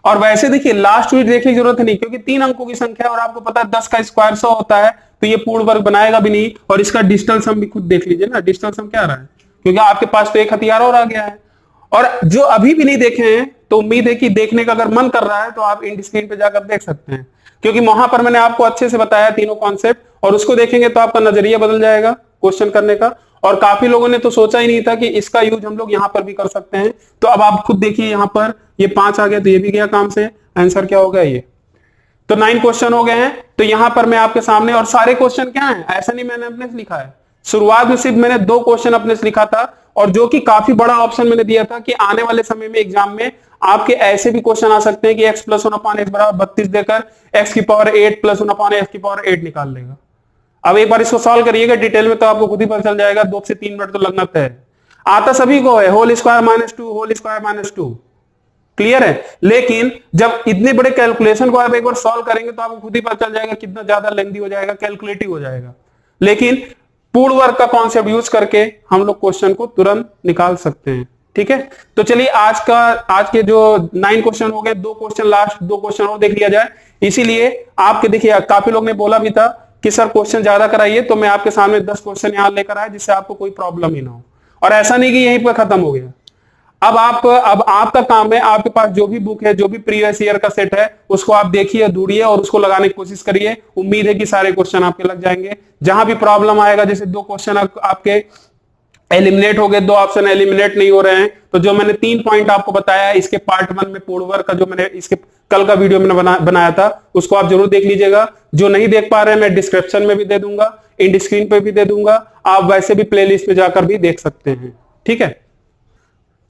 और वैसे देखिए लास्ट यूनिट देखने की जरूरत नहीं, क्योंकि 3 अंकों की संख्या है और आपको पता है 10 का स्क्वायर 100 होता है, तो ये पूर्ण वर्ग बनाएगा भी नहीं। और इसका डिजिटल सम भी खुद देख लीजिए ना, डिजिटल सम क्या आ रहा है, क्योंकि आपके पास तो एक हथियार और आ गया है। और जो अभी भी नहीं देखे हैं तो उम्मीद है कि देखने का अगर मन कर रहा है तो आप इंड स्क्रीन पे जाकर देख सकते हैं, क्योंकि वहां पर मैंने आपको अच्छे से बताया तीनों कॉन्सेप्ट, और उसको देखेंगे तो आपका नजरिया बदल जाएगा क्वेश्चन करने का। और काफी लोगों ने तो सोचा ही नहीं था कि इसका यूज हम लोग यहाँ पर भी कर सकते हैं। तो अब आप खुद देखिए, यहाँ पर ये 5 आ गया तो ये भी गया काम से, आंसर क्या होगा ये। तो 9 क्वेश्चन हो गए हैं। तो यहां पर मैं आपके सामने, और सारे क्वेश्चन क्या हैं, ऐसा नहीं मैंने अपने से लिखा है, शुरुआत में सिर्फ मैंने 2 क्वेश्चन अपने से लिखा था, और जो कि काफी बड़ा ऑप्शन मैंने दिया था कि आने वाले समय में एग्जाम में आपके ऐसे भी क्वेश्चन आ सकते हैं कि x + 1/x = 32 देकर x⁸ 8 + 1/x⁸ लेगा लेगा। अब एक बार इसको सॉल्व करिएगा डिटेल में तो आपको खुद ही पता चल जाएगा, 2 से 3 मिनट तो लगना तय है। आता सभी को है whole square -2 whole square -2, clear है। लेकिन जब इतने बड़े कैलकुलेशन को आप एक बार सॉल्व करेंगे तो आपको खुद ही पता चल जाएगा कितना ज्यादा लेंथी हो जाएगा, कैलकुलेटिव हो जाएगा। लेकिन पूर्ण वर्ग का कॉन्सेप्ट यूज करके हम लोग क्वेश्चन को तुरंत निकाल सकते हैं, ठीक है। तो चलिए आज के जो 9 क्वेश्चन हो गए, 2 क्वेश्चन लास्ट 2 क्वेश्चन और देख लिया जाए। इसीलिए आपके देखिए काफी लोग ने बोला भी था कि सर क्वेश्चन ज्यादा कराइए, तो मैं आपके सामने 10 क्वेश्चन यहां लेकर आया जिससे आपको कोई प्रॉब्लम ही ना हो। और ऐसा नहीं कि यहीं पर खत्म हो गया, अब आपका काम है, आपके पास जो भी बुक है, जो भी प्रीवियस ईयर का सेट है, उसको आप देखिए, ढूंढिए और उसको लगाने की कोशिश करिए। उम्मीद है कि सारे क्वेश्चन आपके लग जाएंगे। जहां भी प्रॉब्लम आएगा, जैसे 2 क्वेश्चन आपके एलिमिनेट हो गए, 2 ऑप्शन एलिमिनेट नहीं हो रहे हैं, तो जो मैंने 3 पॉइंट आपको बताया इसके पार्ट 1 में पूर्ण वर्ग का, जो मैंने इसके कल का वीडियो मैंने बनाया था, उसको आप जरूर देख लीजिएगा। जो नहीं देख पा रहे हैं मैं डिस्क्रिप्शन में भी दे दूंगा, इंड स्क्रीन पे भी दे दूंगा, आप वैसे भी प्लेलिस्ट में जाकर भी देख सकते हैं, ठीक है।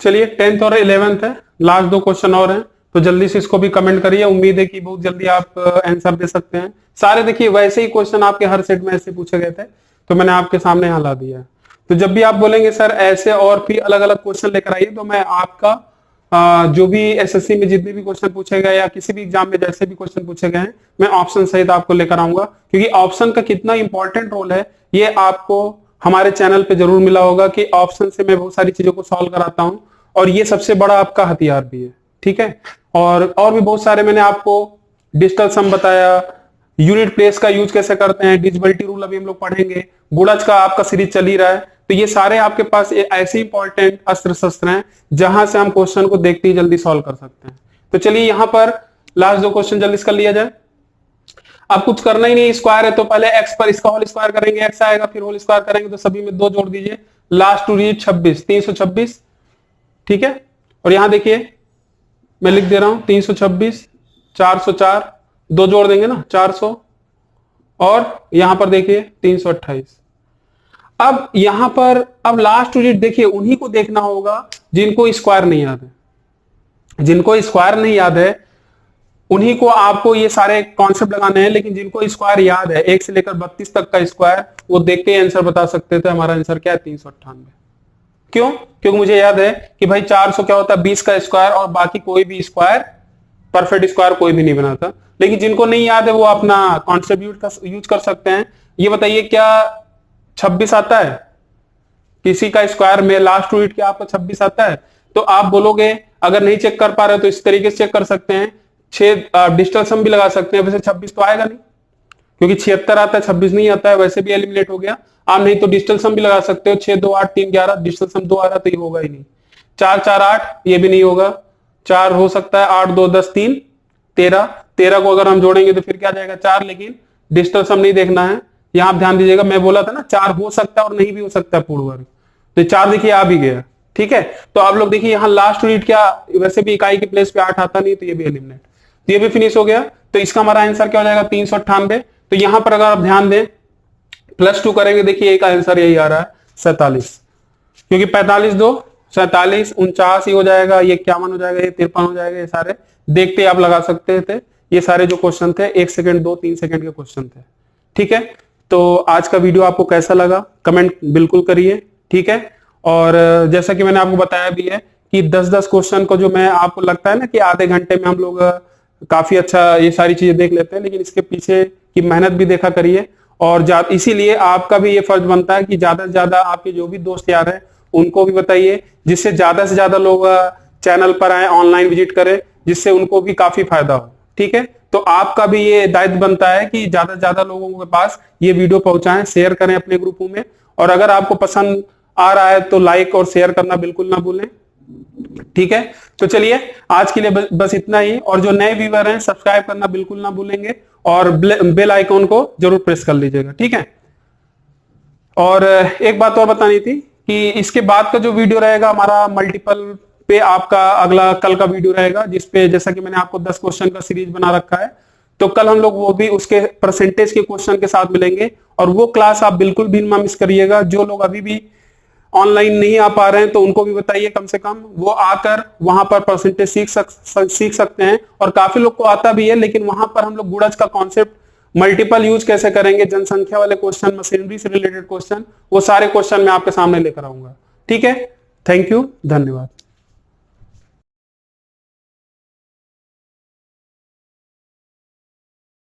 चलिए 10th और 11th है, लास्ट 2 क्वेश्चन और हैं, तो जल्दी से इसको भी कमेंट करिए। उम्मीद है कि बहुत जल्दी आप आंसर दे सकते हैं। सारे देखिए वैसे ही क्वेश्चन आपके हर सेट में ऐसे पूछे गए थे, तो मैंने आपके सामने यहाँ ला दिया है। तो जब भी आप बोलेंगे सर ऐसे और भी अलग अलग क्वेश्चन लेकर आइए, तो मैं आपका जो भी एसएससी में जितने भी क्वेश्चन पूछे गए या किसी भी एग्जाम में जैसे भी क्वेश्चन पूछे गए हैं, मैं ऑप्शन सहित आपको लेकर आऊंगा, क्योंकि ऑप्शन का कितना इंपॉर्टेंट रोल है ये आपको हमारे चैनल पे जरूर मिला होगा कि ऑप्शन से मैं बहुत सारी चीजों को सॉल्व कराता हूं, और ये सबसे बड़ा आपका हथियार भी है, ठीक है। और भी बहुत सारे मैंने आपको डिजिटल सम बताया, यूनिट प्लेस का यूज कैसे करते हैं, डिविजिबिलिटी रूल अभी हम लोग पढ़ेंगे, गुणज का आपका सीरीज चल ही रहा है। तो ये सारे आपके पास ऐसे इंपॉर्टेंट अस्त्र शस्त्र हैं जहां से हम क्वेश्चन को देखते ही जल्दी सॉल्व कर सकते हैं। तो चलिए यहां पर लास्ट 2 क्वेश्चन जल्दी कर लिया जाए। अब कुछ करना ही नहीं, स्क्वायर है तो पहले एक्स पर इसका होल स्क्वायर करेंगे, एक्स आएगा, फिर होल स्क्वायर करेंगे, तो सभी में 2 जोड़ दीजिए, लास्ट 2 डिजिट 26, 326, ठीक है। और यहां देखिए मैं लिख दे रहा हूं 326, 404, 2 जोड़ देंगे ना 400, और यहां पर देखिए 328। अब यहां पर अब लास्ट डिजिट देखिए, उन्हीं को देखना होगा जिनको स्क्वायर नहीं याद है। जिनको स्क्वायर नहीं याद है उन्हीं को आपको ये सारे कॉन्सेप्ट लगाने हैं, लेकिन जिनको स्क्वायर याद है 1 से लेकर 32 तक का स्क्वायर, वो देख के आंसर बता सकते थे। हमारा आंसर क्या है 398। क्यों? क्योंकि मुझे याद है कि भाई 400 क्या होता है 20 का स्क्वायर, और बाकी कोई भी स्क्वायर परफेक्ट स्क्वायर कोई भी नहीं बनाता। लेकिन जिनको नहीं याद है वो अपना कॉन्ट्रीब्यूट यूज कर सकते हैं। ये बताइए क्या 26 आता है किसी का स्क्वायर में? लास्ट डिजिट क्या आपका 26 आता है? तो आप बोलोगे अगर नहीं चेक कर पा रहे तो इस तरीके से चेक कर सकते हैं, 6 डिजिटल सम भी लगा सकते हैं। वैसे 26 तो आएगा नहीं, क्योंकि 76 आता है, 26 नहीं आता है, वैसे भी एलिमिनेट हो गया। आप नहीं तो डिजिटल सम भी लगा सकते हो, 6 2 8 3 11, डिजिटल सम 2 आ रहा तो ये होगा ही नहीं। 4 4 8 ये भी नहीं होगा, 4 हो सकता है, 8 2 10 3 13, 13 को अगर हम जोड़ेंगे तो फिर क्या जाएगा 4, लेकिन डिजिटल सम नहीं देखना है। यहां आप ध्यान दीजिएगा, मैं बोला था ना 4 हो सकता है और नहीं भी हो सकता है पूर्ण वर्ग, तो 4 देखिए आ भी गया, ठीक है। तो आप लोग देखिए यहाँ लास्ट यूनिट क्या, वैसे भी इकाई के प्लेस पे 8 आता नहीं, तो ये भी एलिमिनेट, तो ये भी फिनिश हो गया। तो इसका हमारा आंसर क्या हो जाएगा 398। तो यहां पर अगर आप ध्यान दें +2 करेंगे, देखिए एक आंसर यही आ रहा है 47, क्योंकि 45 2 47 49 ही हो जाएगा, ये 51 हो जाएगा, ये 53 हो जाएगा। ये सारे देखते आप लगा सकते थे। ये सारे जो क्वेश्चन थे 1 सेकंड 2 3 सेकंड के क्वेश्चन थे, ठीक है। तो आज का वीडियो आपको कैसा लगा कमेंट बिल्कुल करिए, ठीक है। और जैसा कि मैंने आपको बताया भी है कि 10-10 क्वेश्चन को, जो मैं आपको लगता है ना कि आधे घंटे में हम लोग काफी अच्छा ये सारी चीजें देख लेते हैं, लेकिन इसके पीछे की मेहनत भी देखा करिए। और इसीलिए आपका भी ये फर्ज बनता है कि ज्यादा से ज्यादा आपके जो भी दोस्त यार हैं उनको भी बताइए, जिससे ज्यादा से ज्यादा लोग चैनल पर आए, ऑनलाइन विजिट करें, जिससे उनको भी काफी फायदा हो। ठीक है, तो आपका भी ये दायित्व बनता है कि ज्यादा से ज्यादा लोगों के पास ये वीडियो पहुंचाएं, शेयर करें अपने ग्रुपों में, और अगर आपको पसंद आ रहा है तो लाइक और शेयर करना बिल्कुल ना भूलें। ठीक है, तो चलिए आज के लिए बस इतना ही, और जो नए व्यूअर हैं सब्सक्राइब करना बिल्कुल ना भूलेंगे, और बेल आइकॉन को जरूर प्रेस कर लीजिएगा। ठीक है, और एक बात और बतानी थी कि इसके बाद का जो वीडियो रहेगा हमारा मल्टीपल पे, आपका अगला कल का वीडियो रहेगा, जिसपे जैसा कि मैंने आपको 10 क्वेश्चन का सीरीज बना रखा है, तो कल हम लोग वो भी उसके परसेंटेज के क्वेश्चन के साथ मिलेंगे, और वो क्लास आप बिल्कुल भी ना मिस करिएगा। जो लोग अभी भी ऑनलाइन नहीं आ पा रहे हैं तो उनको भी बताइए, कम से कम वो आकर वहां पर परसेंटेज सीख सकते हैं, और काफी लोग को आता भी है, लेकिन वहां पर हम लोग गुणज का कॉन्सेप्ट, मल्टीपल यूज कैसे करेंगे, जनसंख्या वाले क्वेश्चन, मशीनरी से रिलेटेड क्वेश्चन, वो सारे क्वेश्चन मैं आपके सामने लेकर आऊंगा। ठीक है, थैंक यू, धन्यवाद।